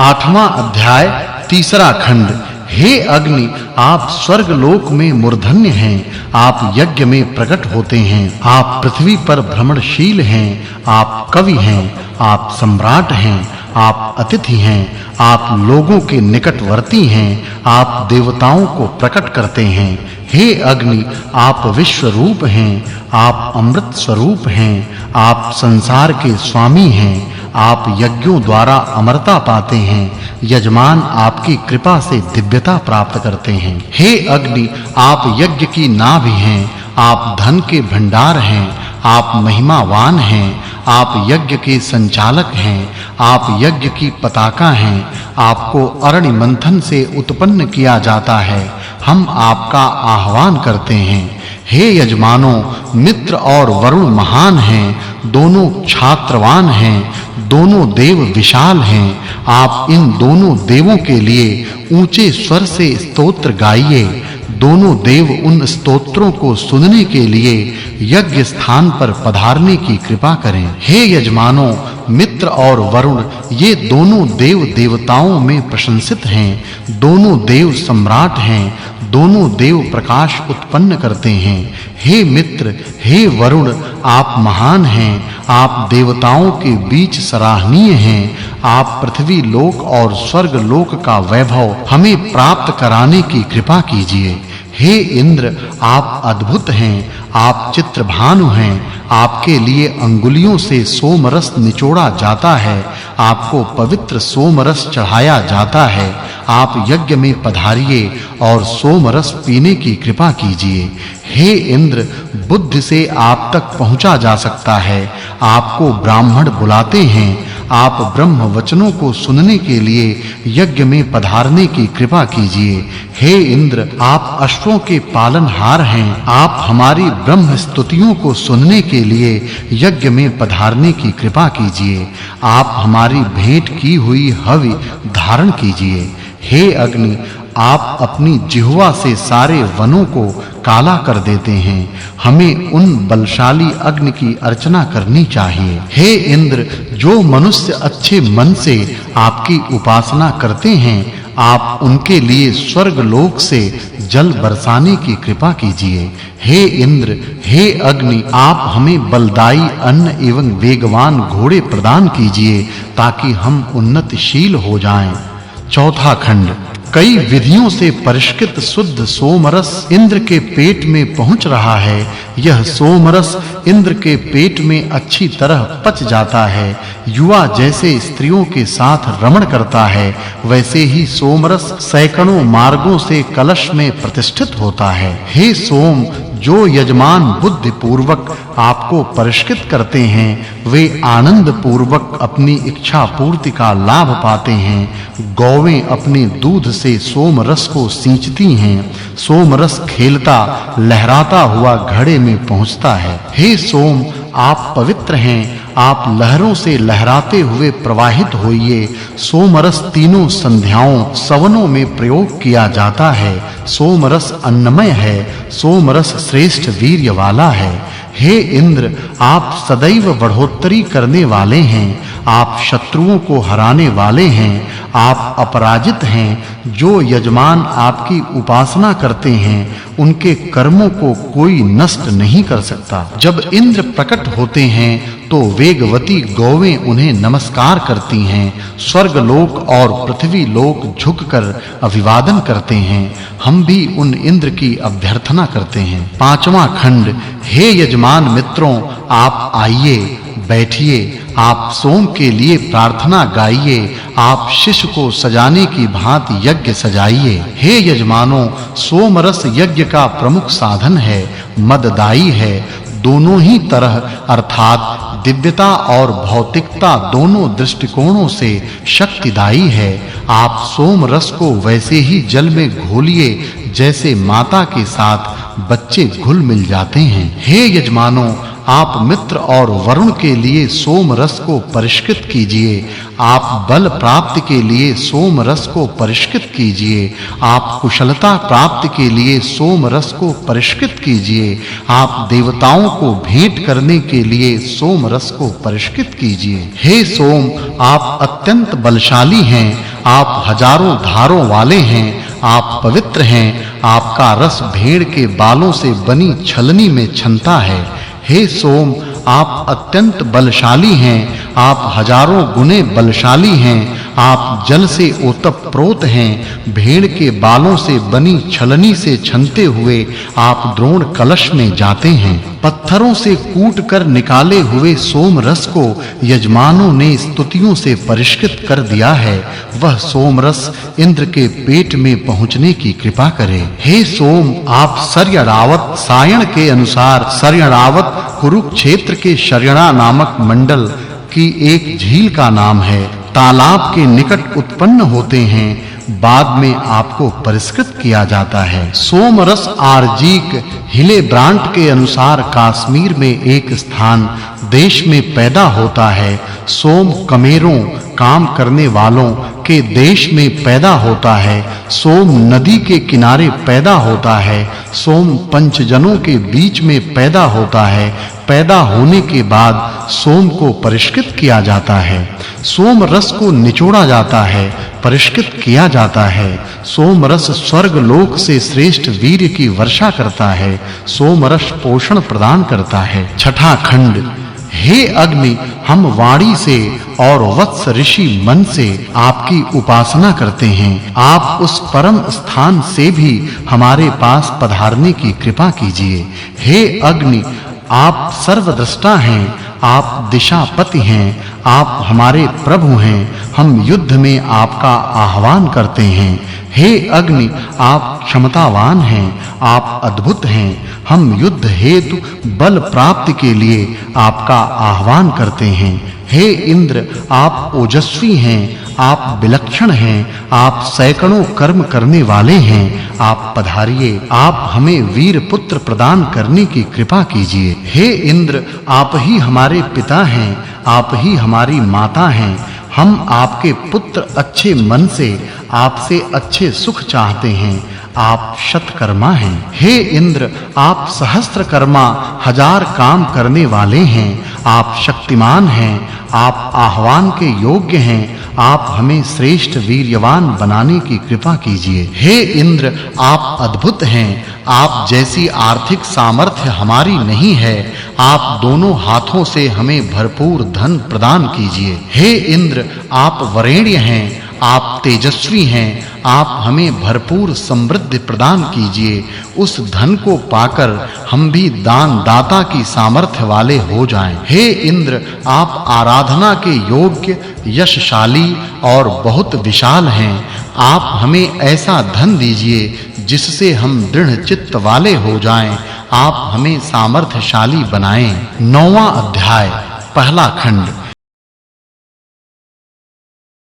8वां अध्याय तीसरा खंड। हे अग्नि, आप स्वर्ग लोक में मूर्धन्य हैं, आप यज्ञ में प्रकट होते हैं, आप पृथ्वी पर भ्रमणशील हैं, आप कवि हैं, आप सम्राट हैं, आप अतिथि हैं, आप लोगों के निकटवर्ती हैं, आप देवताओं को प्रकट करते हैं। हे अग्नि, आप विश्व रूप हैं, आप अमृत स्वरूप हैं, आप संसार के स्वामी हैं, आप यज्ञों द्वारा अमरता पाते हैं, यजमान आपकी कृपा से दिव्यता प्राप्त करते हैं। हे अग्नि, आप यज्ञ की नाभि हैं, आप धन के भंडार हैं, आप महिमावान हैं, आप यज्ञ के संचालक हैं, आप यज्ञ की पताका हैं, आपको अरणि मंथन से उत्पन्न किया जाता है, हम आपका आह्वान करते हैं। हे यजमानों, मित्र और वरुण महान हैं, दोनों छात्रवान हैं, दोनों देव विशाल हैं, आप इन दोनों देवों के लिए ऊंचे स्वर से स्तोत्र गाइए। दोनों देव उन स्तोत्रों को सुनने के लिए यज्ञ स्थान पर पधारने की कृपा करें। हे यजमानों, मित्र और वरुण, ये दोनों देव देवताओं में प्रशंसित हैं, दोनों देव सम्राट हैं, दोनों देव प्रकाश उत्पन्न करते हैं। हे मित्र, हे वरुण, आप महान हैं, आप देवताओं के बीच सराहनीय हैं, आप पृथ्वी लोक और स्वर्ग लोक का वैभव हमें प्राप्त कराने की कृपा कीजिए। हे इंद्र, आप अद्भुत हैं, आप चित्रभानु हैं, आपके लिए अंगुलियों से सोमरस निचोड़ा जाता है, आपको पवित्र सोमरस चढ़ाया जाता है, आप यज्ञ में पधारिए और सोमरस पीने की कृपा कीजिए। हे इंद्र, बुद्धि से आप तक पहुंचा जा सकता है, आपको ब्राह्मण बुलाते हैं, आप ब्रह्म वचनों को सुनने के लिए यज्ञ में पधारने की कृपा कीजिए। हे इंद्र, आप अश्वों के पालनहार हैं, आप हमारी ब्रह्म स्तुतियों को सुनने के लिए यज्ञ में पधारने की कृपा कीजिए। आप हमारी भेंट की हुई हवि धारण कीजिए। हे अग्नि, आप अपनी जिह्वा से सारे वनों को काला कर देते हैं, हमें उन बलशाली अग्नि की अर्चना करनी चाहिए। हे इंद्र, जो मनुष्य अच्छे मन से आपकी उपासना करते हैं, आप उनके लिए स्वर्ग लोक से जल बरसाने की कृपा कीजिए। हे इंद्र, हे अग्नि, आप हमें बलदायी अन्न एवं वेगवान घोड़े प्रदान कीजिए ताकि हम उन्नतिशील हो जाएं। चौथा खंड। कई विधियों से परिष्कृत शुद्ध सोमरस इंद्र के पेट में पहुंच रहा है। यह सोमरस इंद्र के पेट में अच्छी तरह पच जाता है। युवा जैसे स्त्रियों के साथ रमण करता है, वैसे ही सोमरस सैकड़ों मार्गों से कलश में प्रतिष्ठित होता है। हे सोम, जो यजमान बुद्धि पूर्वक आपको परिष्कृत करते हैं, वे आनंद पूर्वक अपनी इच्छा पूर्ति का लाभ पाते हैं। गौवें अपने दूध से सोम रस को सींचती हैं, सोम रस खेलता लहराता हुआ घड़े में पहुंचता है। हे सोम, आप पवित्र हैं, आप लहरों से लहराते हुए प्रवाहित होइए। सोमरस तीनों संध्याओं सवनों में प्रयोग किया जाता है। सोमरस अन्नमय है, सोमरस श्रेष्ठ वीर्य वाला है। हे इंद्र, आप सदैव बढ़ोतरी करने वाले हैं, आप शत्रुओं को हराने वाले हैं, आप अपराजित हैं। जो यजमान आपकी उपासना करते हैं, उनके कर्मों को कोई नष्ट नहीं कर सकता। जब इंद्र प्रकट होते हैं तो वेगवती गौवें उन्हें नमस्कार करती हैं। स्वर्ग लोक और पृथ्वी लोक झुककर अभिवादन करते हैं। हम भी उन इंद्र की अभ्यर्थना करते हैं। पांचवां खंड। हे यजमान मित्रों, आप आइए, बैठिए, आप सोम के लिए प्रार्थना गाइए, आप शिष्य को सजाने की भांति यज्ञ सजाइए। हे यजमानों, सोमरस यज्ञ का प्रमुख साधन है, मददाई है, दोनों ही तरह अर्थात दिव्यता और भौतिकता दोनों दृष्टिकोणों से शक्तिदायी है। आप सोम रस को वैसे ही जल में घोलिए जैसे माता के साथ बच्चे घुल मिल जाते हैं। हे यजमानों, आप मित्र और वरुण के लिए सोम रस को परिष्कृत कीजिए, आप बल प्राप्ति के लिए सोम रस को परिष्कृत कीजिए, आप कुशलता प्राप्ति के लिए सोम रस को परिष्कृत कीजिए, आप देवताओं को भेंट करने के लिए सोम रस को परिष्कृत कीजिए। हे सोम, आप अत्यंत बलशाली हैं, आप हजारों धारों वाले हैं आप पवित्र हैं आपका रस भेड़ के बालों से बनी छलनी में छनता है हे सोम आप अत्यंत बलशाली हैं आप हजारों गुने बलशाली हैं आप जल से ओतप्रोत हैं भेड़ के बालों से बनी छलनी से छनते हुए आप द्रोण कलश में जाते हैं पत्थरों से कूट कर निकाले हुए सोम रस को यजमानों ने स्तुतियों से परिष्कृत कर दिया है वह सोम रस इंद्र के पेट में पहुंचने की कृपा करे हे सोम आप सर्यरावत सायण के अनुसार सर्यरावत कुरुक्षेत्र के शर्यणा नामक मंडल की एक झील का नाम है तालाब के निकट उत्पन्न होते हैं बाद में आपको परिष्कृत किया जाता है सोम रस आर्जिक हिले ब्रांट के अनुसार कश्मीर में एक स्थान देश में पैदा होता है सोम कमेरों काम करने वालों के देश में पैदा होता है सोम नदी के किनारे पैदा होता है सोम पंचजनों के बीच में पैदा होता है पैदा होने के बाद सोम को परिष्कृत किया जाता है सोम रस को निचोड़ा जाता है परिष्कृत किया जाता है सोम रस स्वर्ग लोक से श्रेष्ठ वीर्य की वर्षा करता है सोम रस पोषण प्रदान करता है छठा खंड हे अग्नि हम वाणी से और वत्स ऋषि मन से आपकी उपासना करते हैं आप उस परम स्थान से भी हमारे पास पधारने की कृपा कीजिए हे अग्नि आप सर्वद्रष्टा हैं आप दिशापति हैं आप हमारे प्रभु हैं हम युद्ध में आपका आह्वान करते हैं हे अग्नि आप क्षमतावान हैं आप अद्भुत हैं हम युद्ध हेतु बल प्राप्ति के लिए आपका आह्वान करते हैं हे इंद्र आप ओजस्वी हैं आप विलक्षण हैं आप सैकड़ों कर्म करने वाले हैं आप पधारिए आप हमें वीर पुत्र प्रदान करने की कृपा कीजिए हे इंद्र आप ही हमारे पिता हैं आप ही हमारी माता हैं हम आपके पुत्र अच्छे मन से आपसे अच्छे सुख चाहते हैं आप शतकर्मा हैं हे इंद्र आप सहस्त्रकर्मा हजार काम करने वाले हैं आप शक्तिमान हैं आप आह्वान के योग्य हैं आप हमें श्रेष्ठ वीर्यवान बनाने की कृपा कीजिए हे इंद्र आप अद्भुत हैं आप जैसी आर्थिक सामर्थ्य हमारी नहीं है आप दोनों हाथों से हमें भरपूर धन प्रदान कीजिए हे इंद्र आप वरेण्य हैं आप तेजस्वी हैं आप हमें भरपूर समृद्धि प्रदान कीजिए उस धन को पाकर हम भी दान दाता की सामर्थ्य वाले हो जाएं हे इंद्र आप आराधना के योग्य यशशाली और बहुत विशाल हैं आप हमें ऐसा धन दीजिए जिससे हम दृढ़ चित्त वाले हो जाएं आप हमें सामर्थ्यशाली बनाएं नौवां अध्याय पहला खंड